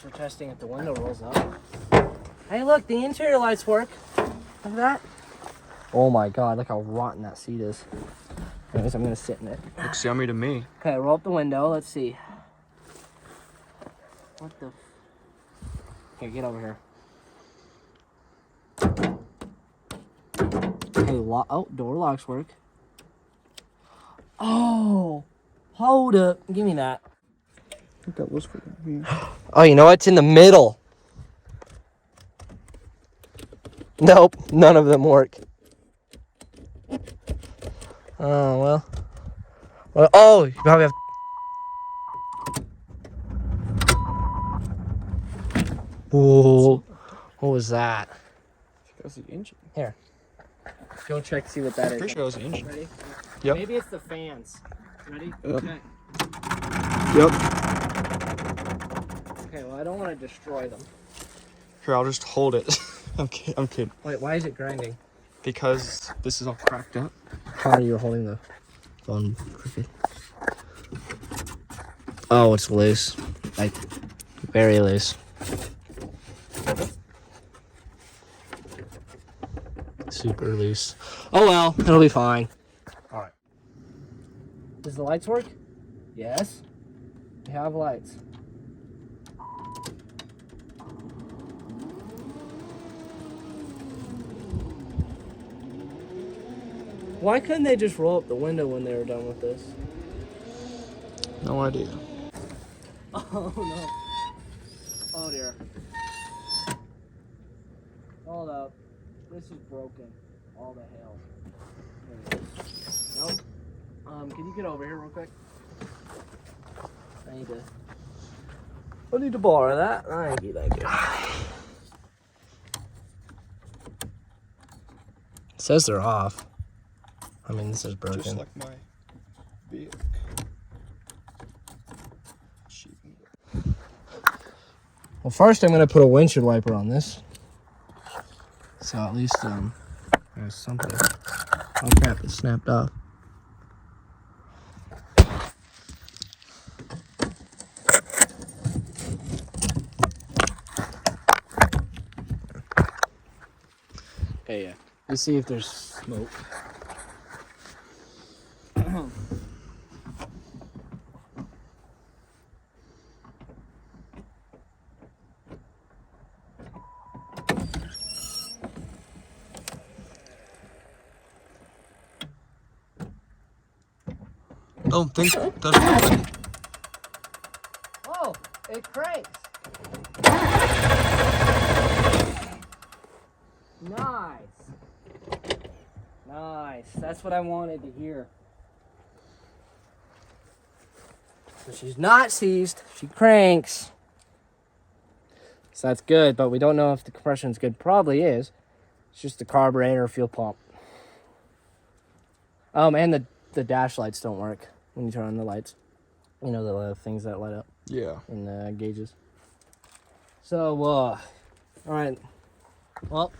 for testing if the window rolls up. Hey, look, the interior lights work. Look at that. Oh my God, look how rotten that seat is. Anyways, I'm gonna sit in it. Looks yummy to me. Okay, roll up the window. Let's see. What the? Here, get over here. Hey, oh, door locks work. Oh, hold up. Give me that. I think that was for me. Oh, you know what's in the middle? Nope, none of them work. Oh, well. Oh, you probably have... Whoa. What was that? I think that was the engine. Here. Go check to see what that is. Pretty sure it was the engine. Ready? Yep. Maybe it's the fans. Ready? Yep. Check. Yep. Okay, well, I don't want to destroy them. Here, I'll just hold it. I'm kidding. Wait, why is it grinding? Because this is all cracked up. How are you holding the phone crooked? Oh, it's loose. Like, very loose. Super loose. Oh well, it'll be fine. Alright. Does the lights work? Yes. We have lights. Why couldn't they just roll up the window when they were done with this? No idea. Oh no. Oh dear. Hold up. This is broken. All the hell. There it is. Nope. Can you get over here real quick? I need to borrow that. Thank you. It says they're off. I mean, this is broken. Just like my vehicle. Well, first I'm gonna put a windshield wiper on this. So at least there's something. Oh crap, it snapped off. Okay, yeah. Let's see if there's smoke. Oh, think that's Oh, it cranks. Nice. Nice. That's what I wanted to hear. So she's not seized. She cranks. So that's good, but we don't know if the compression's good. Probably is. It's just the carburetor fuel pump. And the dash lights don't work when you turn on the lights. You know, the things that light up. yeah. In the gauges. So, all right. Well,